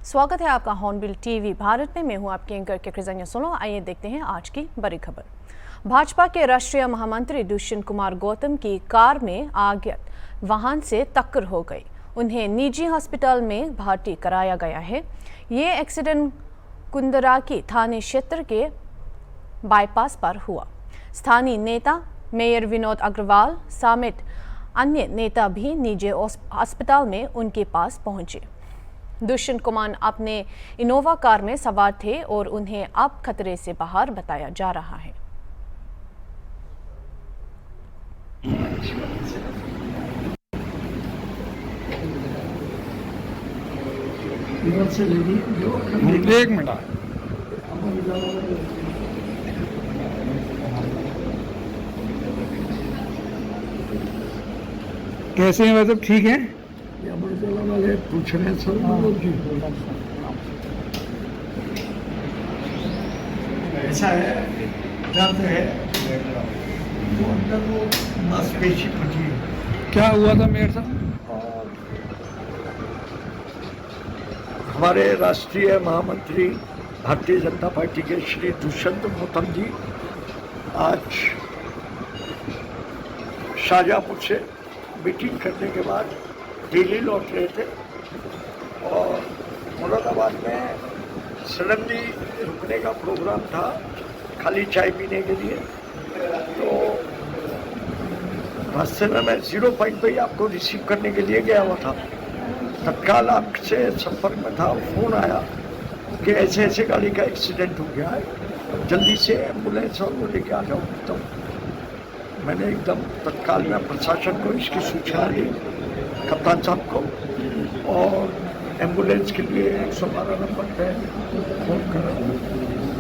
स्वागत है आपका हॉर्नबिल टीवी भारत में। मैं हूं आपकी एंकर के खजानिया सोलो। आइए देखते हैं आज की बड़ी खबर। भाजपा के राष्ट्रीय महामंत्री दुष्यंत कुमार गौतम की कार में अज्ञात वाहन से टक्कर हो गई। उन्हें निजी हॉस्पिटल में भर्ती कराया गया है। ये एक्सीडेंट कुंदराकी थाने क्षेत्र के बाईपास पर हुआ। स्थानीय नेता मेयर विनोद अग्रवाल समेत अन्य नेता भी निजी अस्पताल में उनके पास पहुंचे। दुष्यंत कुमार अपने इनोवा कार में सवार थे और उन्हें अब खतरे से बाहर बताया जा रहा है। एक मिनट कैसे हैं मतलब ठीक है? वाले पूछ रहे हैं सब ऐसा है, दर्द है वो अंदर, वो मांसपेशी फटी है। क्या हुआ था मेयर साहब? हमारे राष्ट्रीय महामंत्री भारतीय जनता पार्टी के श्री दुष्यंत गौतम जी आज शाहजहाँपुर से मीटिंग करने के बाद दिल्ली लौट रहे थे और मुरादाबाद में सडनली रुकने का प्रोग्राम था खाली चाय पीने के लिए। तो रास्ते में मैं 0 पॉइंट पे ही आपको रिसीव करने के लिए गया हुआ था। तत्काल आपसे संपर्क में था, फ़ोन आया कि ऐसे ऐसे गाड़ी का एक्सीडेंट हो गया है, जल्दी से एम्बुलेंस और वो लेके आ जाओ। तो मैंने एकदम तत्काल में प्रशासन को इसकी सूचना दी, कप्तान साहब को, और एम्बुलेंस के लिए 112 नंबर पे फ़ोन करा।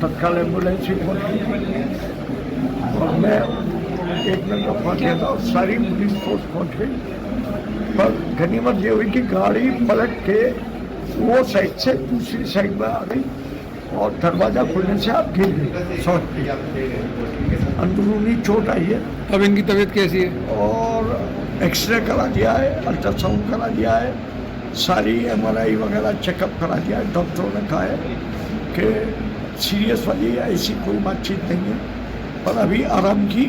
तत्काल एम्बुलेंस ही पहुँची और मैं 1 मिनट में पहुँच गया था और सारी पुलिस फोर्स पहुँच गई। पर गनीमत ये हुई कि गाड़ी पलट के वो साइड से दूसरी साइड में आ गई और दरवाज़ा खुलने से आप गिर गए। अंदरूनी चोट आई है। अब इनकी तबीयत कैसी है? और एक्सरे करा दिया है, अल्ट्रासाउंड करा दिया है, सारी MRI वगैरह चेकअप करा दिया है। डॉक्टरों ने कहा है कि सीरियस वाली ऐसी कोई बातचीत नहीं है, पर अभी आराम की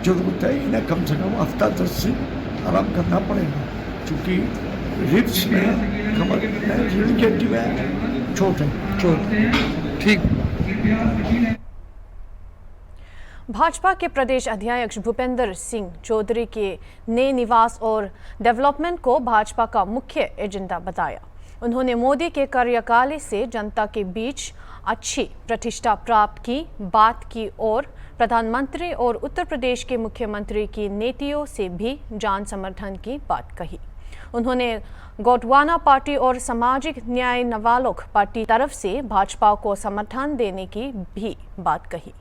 ज़रूरत है। इन्हें कम से कम हफ्ता 10 दिन आराम करना पड़ेगा, क्योंकि रिब्स में, कमर में, रीढ़ की हड्डी में चोट है। ठीक। भाजपा के प्रदेश अध्यक्ष भूपेंद्र सिंह चौधरी के नए निवास और डेवलपमेंट को भाजपा का मुख्य एजेंडा बताया। उन्होंने मोदी के कार्यकाल से जनता के बीच अच्छी प्रतिष्ठा प्राप्त की बात की और प्रधानमंत्री और उत्तर प्रदेश के मुख्यमंत्री की नीतियों से भी जन समर्थन की बात कही। उन्होंने गोंडवाना पार्टी और सामाजिक न्याय नवालोक पार्टी तरफ से भाजपा को समर्थन देने की भी बात कही।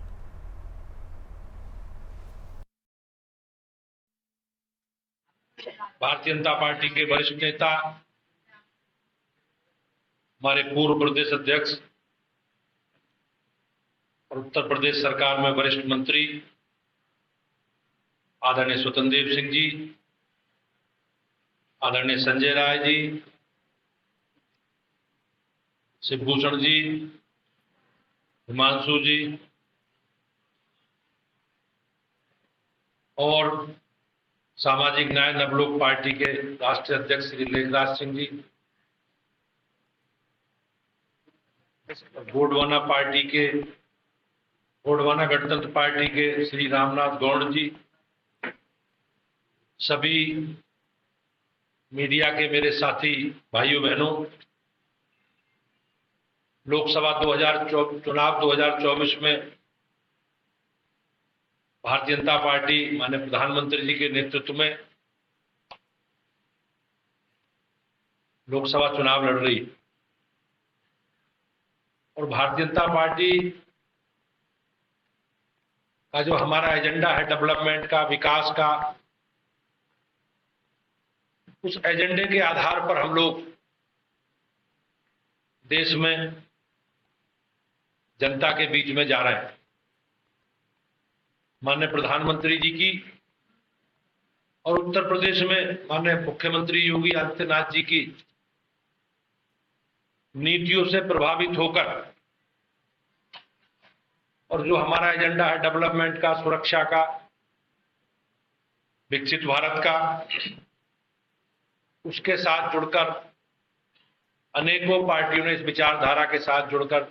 भारतीय जनता पार्टी के वरिष्ठ नेता, हमारे पूर्व प्रदेश अध्यक्ष और उत्तर प्रदेश सरकार में वरिष्ठ मंत्री आदरणीय स्वतंत्र देव सिंह जी, आदरणीय संजय राय जी, शिवभूषण जी, हिमांशु जी और सामाजिक न्याय नवलोक पार्टी के राष्ट्रीय अध्यक्ष श्री लेखराज सिंह जी, गोंडवाना गणतंत्र पार्टी के श्री रामनाथ गौड़ जी, सभी मीडिया के मेरे साथी भाइयों बहनों, लोकसभा चुनाव 2024 में भारतीय जनता पार्टी माननीय प्रधानमंत्री जी के नेतृत्व में लोकसभा चुनाव लड़ रही और भारतीय जनता पार्टी का जो हमारा एजेंडा है डेवलपमेंट का, विकास का, उस एजेंडे के आधार पर हम लोग देश में जनता के बीच में जा रहे हैं। माननीय प्रधानमंत्री जी की और उत्तर प्रदेश में माननीय मुख्यमंत्री योगी आदित्यनाथ जी की नीतियों से प्रभावित होकर और जो हमारा एजेंडा है डेवलपमेंट का, सुरक्षा का, विकसित भारत का, उसके साथ जुड़कर अनेकों पार्टियों ने इस विचारधारा के साथ जुड़कर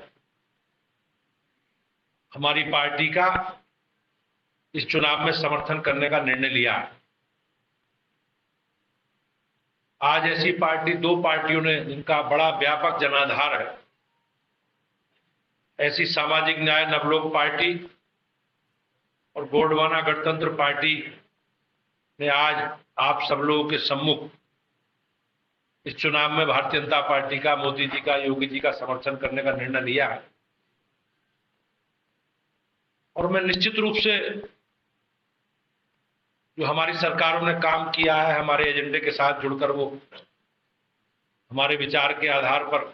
हमारी पार्टी का इस चुनाव में समर्थन करने का निर्णय लिया है। आज ऐसी पार्टी, दो पार्टियों ने जिनका बड़ा व्यापक जनाधार है, ऐसी सामाजिक न्याय नवलोक पार्टी और गोंडवाना गणतंत्र पार्टी ने आज आप सब लोगों के सम्मुख इस चुनाव में भारतीय जनता पार्टी का, मोदी जी का, योगी जी का समर्थन करने का निर्णय लिया है। और मैं निश्चित रूप से जो हमारी सरकारों ने काम किया है, हमारे एजेंडे के साथ जुड़कर वो हमारे विचार के आधार पर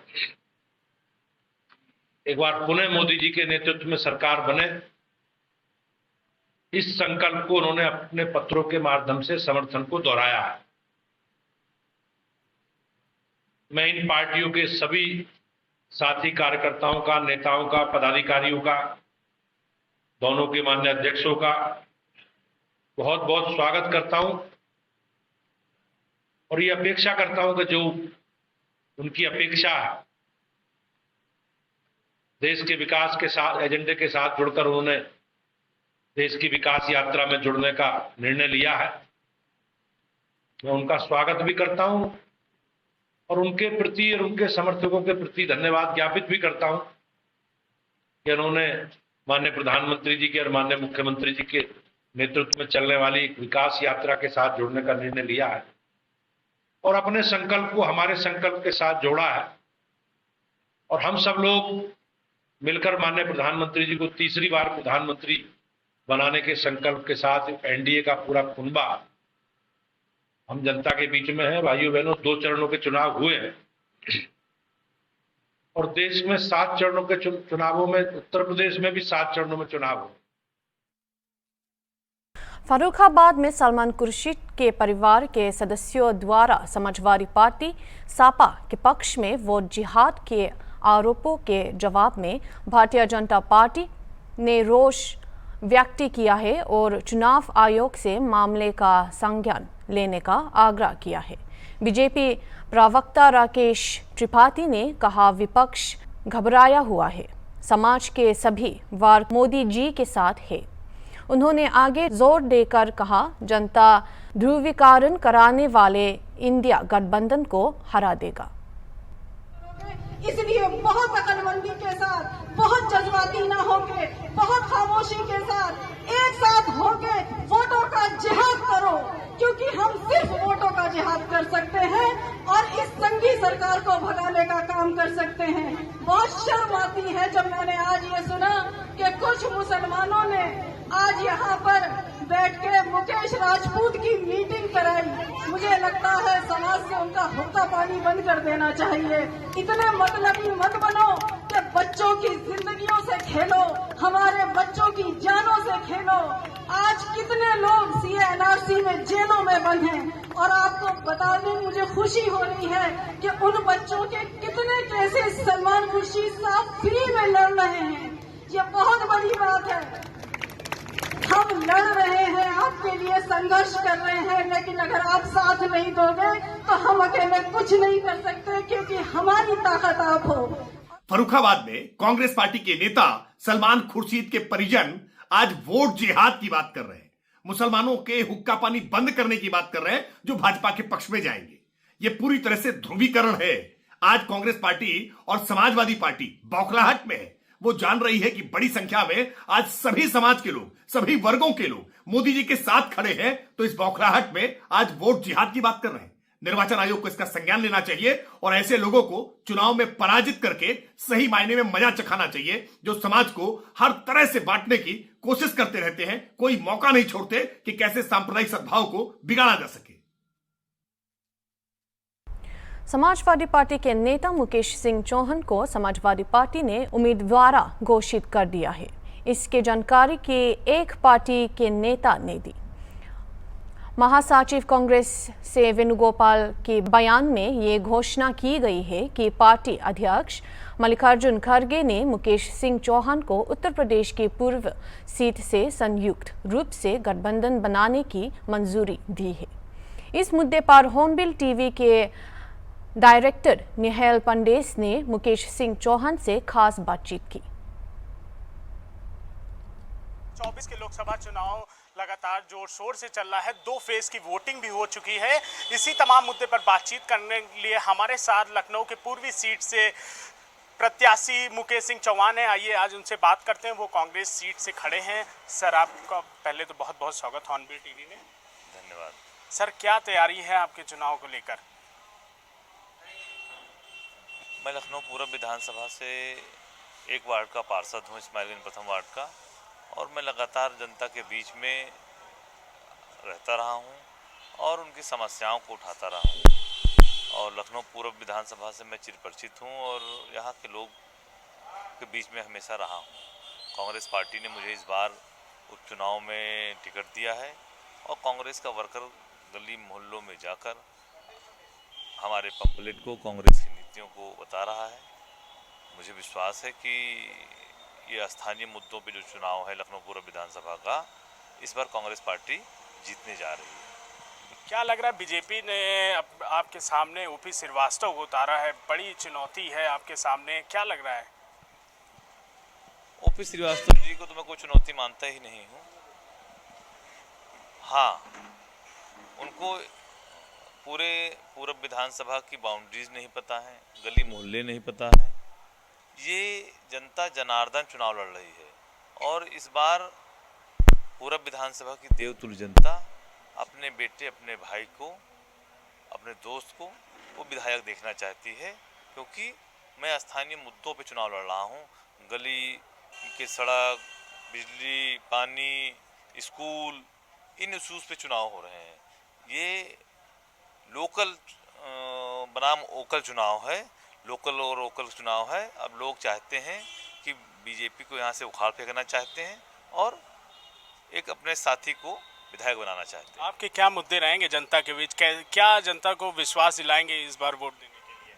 एक बार पुनः मोदी जी के नेतृत्व में सरकार बने, इस संकल्प को उन्होंने अपने पत्रों के माध्यम से समर्थन को दोहराया है। मैं इन पार्टियों के सभी साथी कार्यकर्ताओं का, नेताओं का, पदाधिकारियों का, दोनों के माननीय अध्यक्षों का बहुत बहुत स्वागत करता हूं और ये अपेक्षा करता हूं कि जो उनकी अपेक्षा है, देश के विकास के साथ, एजेंडे के साथ जुड़कर उन्होंने देश की विकास यात्रा में जुड़ने का निर्णय लिया है, मैं उनका स्वागत भी करता हूं और उनके प्रति और उनके समर्थकों के प्रति धन्यवाद ज्ञापित भी करता हूं कि उन्होंने माननीय प्रधानमंत्री जी के और माननीय मुख्यमंत्री जी के नेतृत्व में चलने वाली विकास यात्रा के साथ जुड़ने का निर्णय लिया है और अपने संकल्प को हमारे संकल्प के साथ जोड़ा है। और हम सब लोग मिलकर माननीय प्रधानमंत्री जी को तीसरी बार प्रधानमंत्री बनाने के संकल्प के साथ एनडीए का पूरा कुनबा हम जनता के बीच में है। भाइयों बहनों, 2 चरणों के चुनाव हुए हैं और देश में 7 चरणों के चुनावों में, उत्तर प्रदेश में भी 7 चरणों में चुनाव हुए। फर्रुखाबाद में सलमान खुर्शीद के परिवार के सदस्यों द्वारा समाजवादी पार्टी सापा के पक्ष में वोट जिहाद के आरोपों के जवाब में भारतीय जनता पार्टी ने रोष व्यक्त किया है और चुनाव आयोग से मामले का संज्ञान लेने का आग्रह किया है। बीजेपी प्रवक्ता राकेश त्रिपाठी ने कहा, विपक्ष घबराया हुआ है, समाज के सभी वर्ग मोदी जी के साथ है। उन्होंने आगे जोर देकर कहा, जनता ध्रुवीकरण कराने वाले इंडिया गठबंधन को हरा देगा। इसलिए बहुत अकलमंदी के साथ, बहुत जज्बाती न होके, बहुत खामोशी के साथ एक साथ होके वोटों का जिहाद करो, क्योंकि हम सिर्फ वोटों का जिहाद कर सकते हैं और इस संघी सरकार को भगाने का काम कर सकते हैं। बहुत शर्म आती है जब मैंने आज ये सुना कि कुछ मुसलमानों ने आज यहाँ पर बैठ के मुकेश राजपूत की मीटिंग कराई। मुझे लगता है समाज से उनका हुक्का पानी बंद कर देना चाहिए। इतने मतलबी मत बनो कि बच्चों की जिंदगियों से खेलो, हमारे बच्चों की जानों से खेलो। आज कितने लोग CA/NRC में जेलों में बंद हैं और आपको बताने मुझे खुशी हो रही है कि उन बच्चों के कितने केसेस सलमान खुर्शीद साहब फ्री में लड़ रहे हैं। ये बहुत बड़ी बात है। हम लड़ रहे हैं, आपके लिए संघर्ष कर रहे हैं, लेकिन अगर आप साथ नहीं दोगे तो हम अकेले कुछ नहीं कर सकते, क्योंकि हमारी ताकत आप हो। फर्रुखाबाद में कांग्रेस पार्टी के नेता सलमान खुर्शीद के परिजन आज वोट जिहाद की बात कर रहे हैं, मुसलमानों के हुक्का पानी बंद करने की बात कर रहे हैं जो भाजपा के पक्ष में जाएंगे। ये पूरी तरह से ध्रुवीकरण है। आज कांग्रेस पार्टी और समाजवादी पार्टी बौखलाहट में है। वो जान रही है कि बड़ी संख्या में आज सभी समाज के लोग, सभी वर्गों के लोग मोदी जी के साथ खड़े हैं, तो इस बौखलाहट में आज वोट जिहाद की बात कर रहे हैं। निर्वाचन आयोग को इसका संज्ञान लेना चाहिए और ऐसे लोगों को चुनाव में पराजित करके सही मायने में मजा चखाना चाहिए, जो समाज को हर तरह से बांटने की कोशिश करते रहते हैं। कोई मौका नहीं छोड़ते कि कैसे सांप्रदायिक सद्भाव को बिगाड़ा जा सके। समाजवादी पार्टी के नेता मुकेश सिंह चौहान को समाजवादी पार्टी ने उम्मीदवार घोषित कर दिया है। इसकी जानकारी की एक पार्टी के नेता ने दी। महासचिव कांग्रेस से वेणुगोपाल के बयान में ये घोषणा की गई है कि पार्टी अध्यक्ष मल्लिकार्जुन खड़गे ने मुकेश सिंह चौहान को उत्तर प्रदेश की पूर्व सीट से संयुक्त रूप से गठबंधन बनाने की मंजूरी दी है। इस मुद्दे पर हॉर्नबिल टीवी के डायरेक्टर निहाल पंडेस ने मुकेश सिंह चौहान से खास बातचीत की। 24 के लोकसभा चुनाव लगातार जोर शोर से चल रहा है। 2 फेज की वोटिंग भी हो चुकी है। इसी तमाम मुद्दे पर बातचीत करने के लिए हमारे साथ लखनऊ के पूर्वी सीट से प्रत्याशी मुकेश सिंह चौहान है। आइए आज उनसे बात करते हैं। वो कांग्रेस सीट से खड़े हैं। सर, आपका पहले तो बहुत बहुत स्वागत हॉर्नबिल टीवी में। धन्यवाद। सर, क्या तैयारी है आपके चुनाव को लेकर? मैं लखनऊ पूर्व विधानसभा से एक वार्ड का पार्षद हूँ, इस्माइलगंज प्रथम वार्ड का, और मैं लगातार जनता के बीच में रहता रहा हूँ और उनकी समस्याओं को उठाता रहा हूँ। और लखनऊ पूर्व विधानसभा से मैं चिरपरिचित हूँ और यहाँ के लोग के बीच में हमेशा रहा हूँ। कांग्रेस पार्टी ने मुझे इस बार उपचुनाव में टिकट दिया है और कांग्रेस का वर्कर गली मोहल्लों में जाकर हमारे पम्पलेट को, कांग्रेस की नीतियों को बता रहा है। मुझे विश्वास है कि ये स्थानीय मुद्दों पे जो चुनाव है लखनऊ पूर्व विधानसभा का, इस बार कांग्रेस पार्टी जीतने जा रही है। क्या लग रहा है, बीजेपी ने आपके सामने ओपी श्रीवास्तव को उतारा है, बड़ी चुनौती है आपके सामने, क्या लग रहा है? ओपी श्रीवास्तव जी को तो मैं कोई चुनौती मानता ही नहीं हूँ। हाँ, उनको पूरे पूर्व विधानसभा की बाउंड्रीज नहीं पता है, गली मोहल्ले नहीं पता है। ये जनता जनार्दन चुनाव लड़ रही है और इस बार पूर्व विधानसभा की देवतुल्य जनता अपने बेटे, अपने भाई को, अपने दोस्त को वो विधायक देखना चाहती है, क्योंकि मैं स्थानीय मुद्दों पे चुनाव लड़ रहा हूँ। गली के सड़क, बिजली, पानी, स्कूल, इन इशूज़ पे चुनाव हो रहे हैं। ये लोकल बनाम ओकल चुनाव है, लोकल और ओकल चुनाव है। अब लोग चाहते हैं कि बीजेपी को यहाँ से उखाड़ फेंकना चाहते हैं और एक अपने साथी को विधायक बनाना चाहते हैं। आपके क्या मुद्दे रहेंगे जनता के बीच? क्या जनता को विश्वास दिलाएंगे इस बार वोट देने के लिए?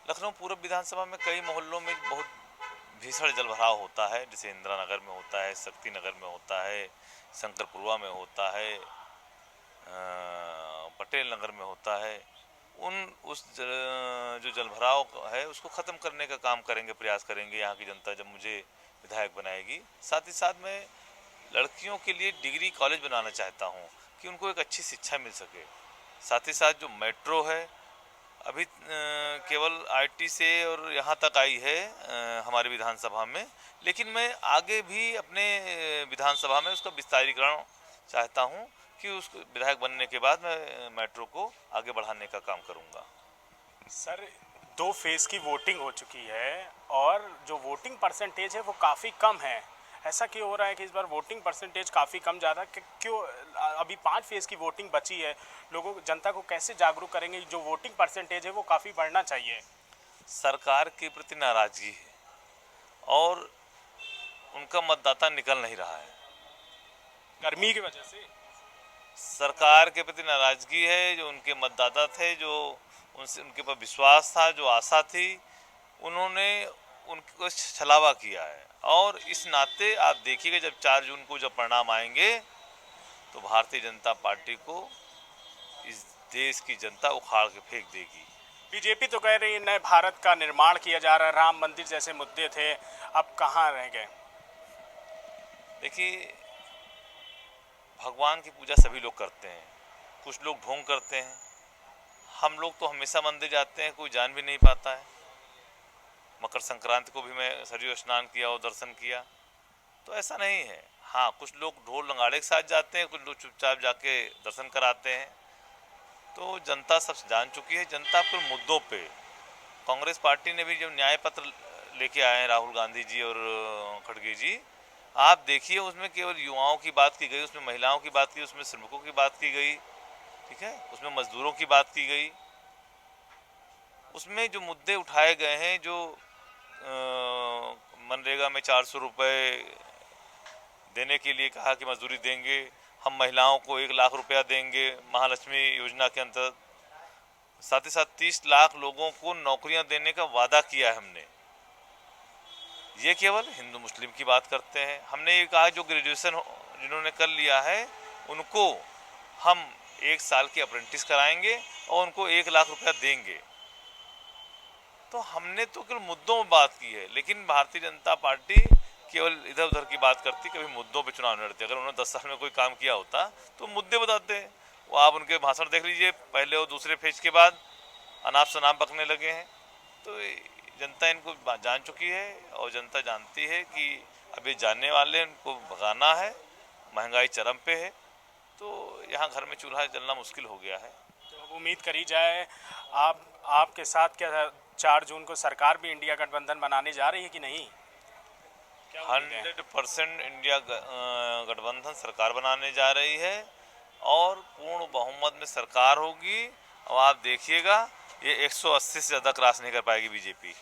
लखनऊ पूर्व विधानसभा में कई मोहल्लों में बहुत भीषण जलभराव होता है, जैसे इंदिरा नगर में होता है, शक्ति नगर में होता है, शंकरपुरवा में होता है, पटेल नगर में होता है। जो जलभराव है उसको ख़त्म करने का काम करेंगे, प्रयास करेंगे यहाँ की जनता जब मुझे विधायक बनाएगी। साथ ही साथ मैं लड़कियों के लिए डिग्री कॉलेज बनाना चाहता हूँ कि उनको एक अच्छी शिक्षा मिल सके। साथ ही साथ जो मेट्रो है, अभी केवल आईटी से और यहाँ तक आई है हमारी विधानसभा में, लेकिन मैं आगे भी अपने विधानसभा में उसका विस्तारीकरण चाहता हूँ कि उसको विधायक बनने के बाद मैं मेट्रो को आगे बढ़ाने का काम करूँगा। सर, 2 फेज की वोटिंग हो चुकी है और जो वोटिंग परसेंटेज है वो काफ़ी कम है। ऐसा क्यों हो रहा है कि इस बार वोटिंग परसेंटेज काफ़ी कम जा रहा है? क्यों अभी 5 फेज की वोटिंग बची है? लोगों, जनता को कैसे जागरूक करेंगे? जो वोटिंग परसेंटेज है वो काफ़ी बढ़ना चाहिए। सरकार के प्रति नाराजगी है और उनका मतदाता निकल नहीं रहा है। गर्मी की वजह से सरकार के प्रति नाराजगी है। जो उनके मतदाता थे, जो उनसे उनके पर विश्वास था, जो आशा थी, उन्होंने उनको छलावा किया है। और इस नाते आप देखिएगा जब 4 जून को जब परिणाम आएंगे तो भारतीय जनता पार्टी को इस देश की जनता उखाड़ के फेंक देगी। बीजेपी तो कह रही है नए भारत का निर्माण किया जा रहा है, राम मंदिर जैसे मुद्दे थे, अब कहाँ रह गए? देखिए, भगवान की पूजा सभी लोग करते हैं, कुछ लोग ढोंग करते हैं। हम लोग तो हमेशा मंदिर जाते हैं, कोई जान भी नहीं पाता है। मकर संक्रांति को भी मैं सरयू स्नान किया और दर्शन किया, तो ऐसा नहीं है। हाँ, कुछ लोग ढोल नगाड़े के साथ जाते हैं, कुछ लोग चुपचाप जाके दर्शन कराते हैं। तो जनता सब जान चुकी है। जनता पर मुद्दों पे कांग्रेस पार्टी ने भी जब न्याय पत्र लेके आए हैं राहुल गांधी जी और खड़गे जी, आप देखिए उसमें केवल युवाओं की बात की गई, उसमें महिलाओं की बात की, उसमें श्रमिकों की बात की गई, ठीक है, उसमें मजदूरों की बात की गई। उसमें जो मुद्दे उठाए गए हैं, जो मनरेगा में 400 रुपये देने के लिए कहा कि मजदूरी देंगे, हम महिलाओं को 1 लाख रुपया देंगे महालक्ष्मी योजना के अंतर्गत, साथ ही साथ 30 लाख लोगों को नौकरियां देने का वादा किया है हमने। ये केवल हिंदू मुस्लिम की बात करते हैं। हमने ये कहा जो ग्रेजुएशन जिन्होंने कर लिया है उनको हम 1 साल की अप्रेंटिस कराएंगे और उनको 1 लाख रुपया देंगे। तो हमने तो केवल मुद्दों में बात की है, लेकिन भारतीय जनता पार्टी केवल इधर उधर की बात करती, कभी मुद्दों पे चुनाव नहीं लड़ती। अगर उन्होंने 10 साल में कोई काम किया होता तो मुद्दे बताते। वो आप उनके भाषण देख लीजिए, पहले और दूसरे फेज के बाद अनाप शनाप बकने लगे हैं। तो जनता इनको जान चुकी है और जनता जानती है कि अब ये जानने वाले इनको भगाना है। महंगाई चरम पे है, तो यहाँ घर में चूल्हा जलना मुश्किल हो गया है। तो अब उम्मीद करी जाए आपके साथ क्या 4 जून को सरकार भी इंडिया गठबंधन बनाने जा रही है कि नहीं? 100% इंडिया गठबंधन सरकार बनाने जा रही है और पूर्ण बहुमत में सरकार होगी। और आप देखिएगा ये 180 से ज़्यादा क्रॉस नहीं कर पाएगी बीजेपी।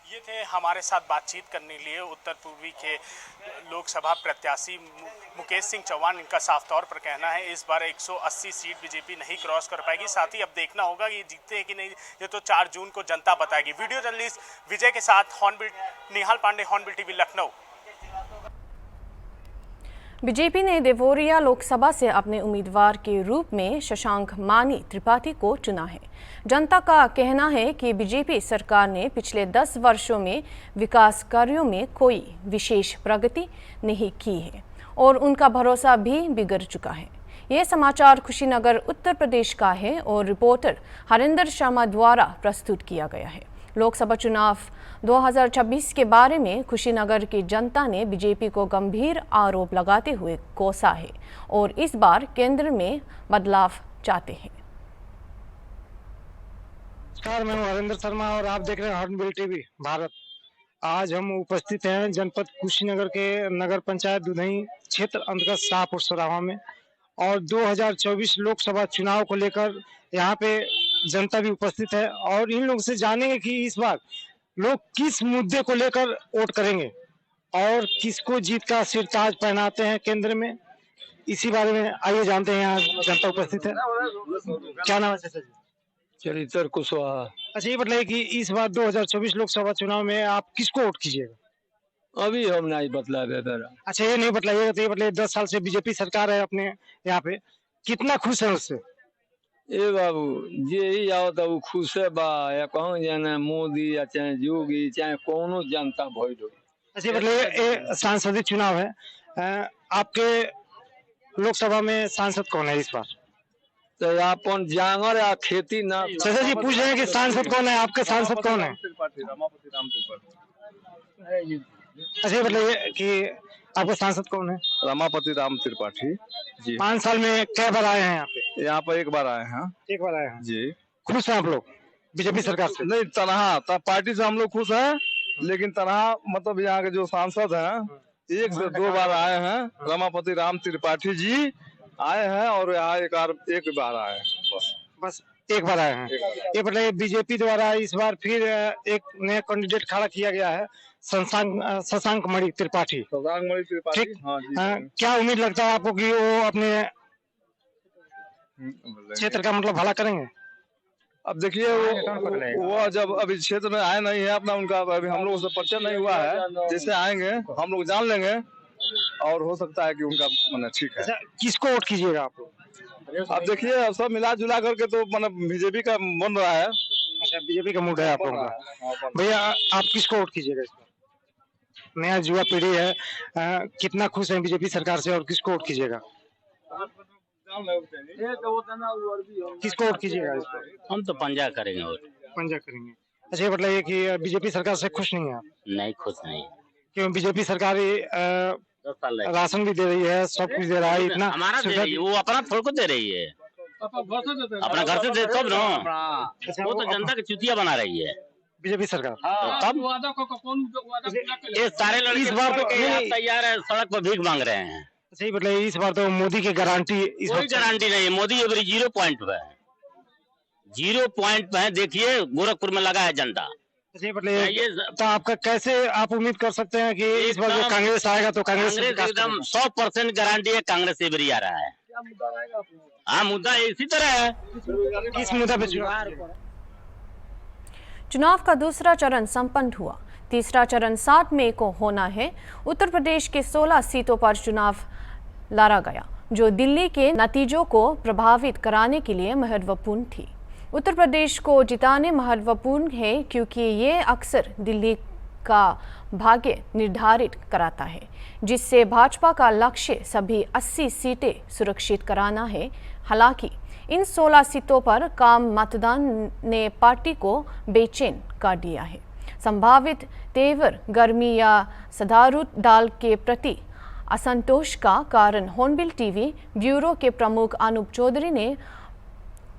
ये थे हमारे साथ बातचीत करने के लिए उत्तर पूर्वी के लोकसभा प्रत्याशी मुकेश सिंह चौहान। इनका साफ तौर पर कहना है इस बार 180 सीट बीजेपी नहीं क्रॉस कर पाएगी। साथ ही अब देखना होगा कि ये जीतते हैं कि नहीं, ये तो 4 जून को जनता बताएगी। वीडियो जर्नलिस्ट विजय के साथ Nihal Pandey, Hornbill TV, Lucknow. BJP ने देवोरिया लोकसभा से अपने उम्मीदवार के रूप में शशांक मानी त्रिपाठी को चुना है। जनता का कहना है कि बीजेपी सरकार ने पिछले 10 वर्षों में विकास कार्यों में कोई विशेष प्रगति नहीं की है और उनका भरोसा भी बिगड़ चुका है। ये समाचार कुशीनगर उत्तर प्रदेश का है और रिपोर्टर हरिंदर शर्मा द्वारा प्रस्तुत किया गया है। लोकसभा चुनाव 2026 के बारे में कुशीनगर की जनता ने बीजेपी को गंभीर आरोप लगाते हुए कोसा है और इस बार केंद्र में बदलाव चाहते हैं। नमस्कार, मैं हूं हरिंदर शर्मा और आप देख रहे हैं हॉर्नबिल टीवी भारत। आज हम उपस्थित हैं जनपद कुशीनगर के नगर पंचायत दुधई क्षेत्र अंतर्गत शाहपुर सराहा में और 2024 लोकसभा चुनाव को लेकर यहाँ पे जनता भी उपस्थित है और इन लोगों से जानेंगे कि इस बार लोग किस मुद्दे को लेकर वोट करेंगे और किसको जीत का सिरताज पहनाते हैं केंद्र में। इसी बारे में आइए जानते हैं, यहाँ जनता उपस्थित है। क्या नाम है चाचा जी? चरित्र कुशवाहा। अच्छा, ये बताइए कि इस बार 2024 लोकसभा चुनाव में आप किसको वोट कीजिएगा? अभी हम नहीं बतला देते। अच्छा, ये नहीं बतलाइएगा तो ये बताइए 10 साल से बीजेपी सरकार है अपने यहाँ पे, कितना खुश है उससे? ए बाबू जे ही आओ तो खुश है बा, या कहूँ जाना मोदी या चाहे योगी चाहे कोनो जनता भोट हो। अच्छा, बताइए ये सांसदीय चुनाव है, आपके लोकसभा में सांसद कौन है इस बार? तो अपन जांगर या खेती ना। चाचा जी पूछ रहे हैं कि सांसद कौन है, आपके सांसद कौन है? अच्छा, बताइए कि आपका सांसद कौन है? रमापति राम त्रिपाठी जी। 5 साल में क्या बार आए हैं यहाँ पे? यहाँ पर 1 बार आए हैं। 1 बार आए हैं जी। खुश हैं आप लोग बीजेपी सरकार से? नहीं, तरह पार्टी से हम लोग खुश हैं, लेकिन तरह मतलब यहाँ के जो सांसद हैं 1 से 2 बार आए हैं। रमापति राम त्रिपाठी जी आए हैं और यहाँ एक बार आए हैं, बस 1 बार आए हैं। ये बताइए बीजेपी द्वारा इस बार फिर एक नया कैंडिडेट खड़ा किया गया है, शशांक मणि त्रिपाठी। ठीक, क्या उम्मीद लगता है आपको कि वो अपने क्षेत्र का मतलब भला करेंगे? अब देखिए वो जब अभी क्षेत्र में आए नहीं है अपना, उनका अभी हम लोगों से परिचय नहीं हुआ है। जैसे आएंगे हम लोग जान लेंगे और हो सकता है कि उनका मतलब ठीक है। किसको वोट कीजिएगा आप लोग? अब देखिए अब सब मिला जुला करके तो मतलब बीजेपी का बन रहा है। अच्छा, बीजेपी का मूड है आप लोगों का। भैया आप किसको वोट कीजिएगा? नया युवा पीढ़ी है, कितना खुश है बीजेपी सरकार से और किसको वोट कीजिएगा? किसको वोट कीजिएगा? हम तो पंजा करेंगे वोट। पंजा करेंगे। अच्छा, ये बताइए कि बीजेपी सरकार से खुश नहीं है आप? नहीं, खुश नहीं। क्यों? बीजेपी सरकार राशन भी दे रही है, सब कुछ दे रहा है, इतना हमारा दे रही है, वो अपना थोड़ को दे रही है, अपना घर से दे तब ना। वो तो जनता की चुतिया बना रही है बीजेपी सरकार। तब ये सारे लड़के इस बार तो तैयार है, सड़क पर भीख मांग रहे हैं। सही बताइए, इस बार तो मोदी की गारंटी? कोई गारंटी नहीं है, मोदी अभी 0 पॉइंट पे है, 0 पॉइंट पे है। देखिए गोरखपुर में लगा है झंडा, जी मतलब तो आपका कैसे आप उम्मीद कर सकते हैं कि इस बार जो कांग्रेस आएगा तो कांग्रेस एकदम 100% गारंटी है, कांग्रेस से भी आ रहा है। हाँ, मुद्दा इसी तरह है। किस मुद्दा पे चुनाव? चुनाव का दूसरा चरण संपन्न हुआ। तीसरा चरण 7 मई को होना है। उत्तर प्रदेश के 16 सीटों पर चुनाव लड़ा गया, जो दिल्ली के नतीजों को प्रभावित कराने के लिए महत्वपूर्ण थी। उत्तर प्रदेश को जिताने महत्वपूर्ण है क्योंकि ये अक्सर दिल्ली का भाग्य निर्धारित कराता है, जिससे भाजपा का लक्ष्य सभी 80 सीटें सुरक्षित कराना है। हालांकि इन 16 सीटों पर कम मतदान ने पार्टी को बेचैन कर दिया है। संभावित तेवर गर्मी या सदारू दाल के प्रति असंतोष का कारण हॉर्नबिल टीवी ब्यूरो के प्रमुख अनूप चौधरी ने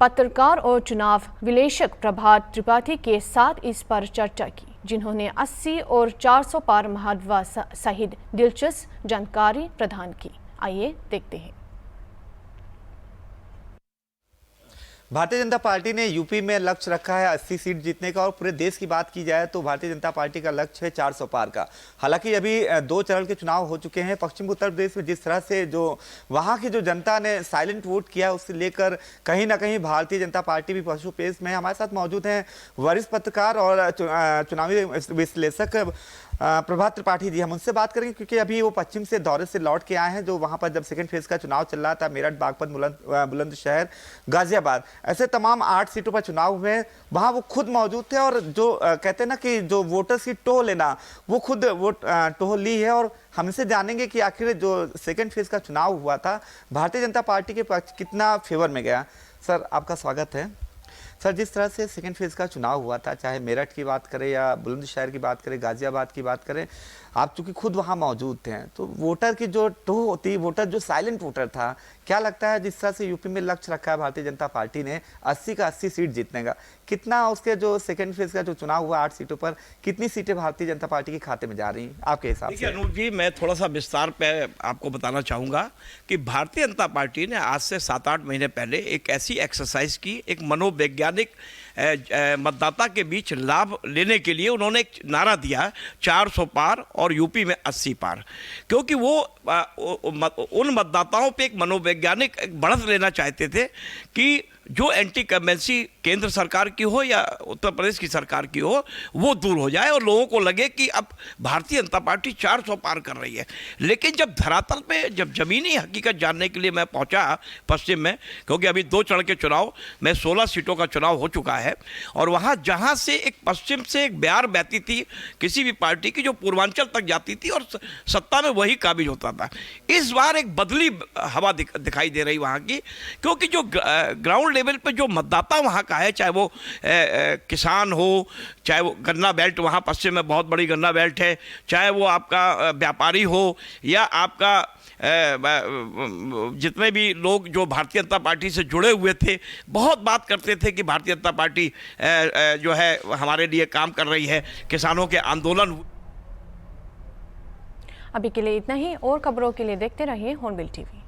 पत्रकार और चुनाव विश्लेषक प्रभात त्रिपाठी के साथ इस पर चर्चा की, जिन्होंने 80 और 400 पार महत्व सहित दिलचस्प जानकारी प्रदान की। आइए देखते हैं। भारतीय जनता पार्टी ने यूपी में लक्ष्य रखा है 80 सीट जीतने का, और पूरे देश की बात की जाए तो भारतीय जनता पार्टी का लक्ष्य है 400 पार का। हालांकि अभी 2 चरण के चुनाव हो चुके हैं। पश्चिम उत्तर प्रदेश में जिस तरह से जो वहां की जो जनता ने साइलेंट वोट किया, उससे लेकर कहीं ना कहीं भारतीय जनता पार्टी भी पशु पेश में। हमारे साथ मौजूद हैं वरिष्ठ पत्रकार और चुनावी विश्लेषक प्रभात त्रिपाठी जी। हम उनसे बात करेंगे क्योंकि अभी वो पश्चिम से दौरे से लौट के आए हैं, जो वहां पर जब सेकंड फेज का चुनाव चल रहा था, मेरठ, बागपत, बुलंदशहर, गाजियाबाद, ऐसे तमाम 8 सीटों पर चुनाव हुए। वहां वो खुद मौजूद थे और जो कहते हैं ना कि जो वोटर्स की टोह लेना, वो खुद वो टोह ली है। और हमसे जानेंगे कि आखिर जो सेकेंड फेज का चुनाव हुआ था, भारतीय जनता पार्टी के पक्ष कितना फेवर में गया। सर, आपका स्वागत है। सर, जिस तरह से सेकेंड फेज का चुनाव हुआ था, चाहे मेरठ की बात करें या बुलंदशहर की बात करें, गाजियाबाद की बात करें, आप चूंकि खुद वहां मौजूद थे, तो वोटर की जो टोह होती, वोटर जो साइलेंट वोटर था, क्या लगता है जिस तरह से यूपी में लक्ष्य रखा है भारतीय जनता पार्टी ने 80 का 80 सीट जीतने का, कितना उसके जो सेकेंड फेज का जो चुनाव हुआ 8 सीटों पर, कितनी सीटें भारतीय जनता पार्टी के खाते में जा रही हैं आपके हिसाब से? अनूप जी, मैं थोड़ा सा विस्तार पे आपको बताना चाहूँगा कि भारतीय जनता पार्टी ने आज से 7-8 महीने पहले एक ऐसी एक्सरसाइज की, एक मनोवैज्ञानिक मतदाता के बीच लाभ लेने के लिए उन्होंने एक नारा दिया 400 पार और यूपी में 80 पार, क्योंकि वो उन मतदाताओं पे एक मनोवैज्ञानिक बढ़त लेना चाहते थे कि जो एंटी कमेंसी केंद्र सरकार की हो या उत्तर प्रदेश की सरकार की हो, वो दूर हो जाए और लोगों को लगे कि अब भारतीय जनता पार्टी 400 पार कर रही है। लेकिन जब धरातल पे, जब जमीनी हकीकत जानने के लिए मैं पहुंचा पश्चिम में, क्योंकि अभी 2 चरण के चुनाव में 16 सीटों का चुनाव हो चुका है, और वहाँ जहाँ से एक पश्चिम से एक बयार बहती थी किसी भी पार्टी की, जो पूर्वांचल तक जाती थी और सत्ता में वही काबिज होता था, इस बार एक बदली हवा दिखाई दे रही वहाँ की, क्योंकि जो ग्राउंड लेवल पे जो मतदाता वहाँ का है, चाहे वो किसान हो, चाहे वो गन्ना बेल्ट, वहाँ पश्चिम में बहुत बड़ी गन्ना बेल्ट है, चाहे वो आपका व्यापारी हो या आपका जितने भी लोग जो भारतीय जनता पार्टी से जुड़े हुए थे, बहुत बात करते थे कि भारतीय जनता पार्टी जो है हमारे लिए काम कर रही है, किसानों के आंदोलन। अभी के लिए इतना ही, और खबरों के लिए देखते रहिए हॉर्नबिल टीवी।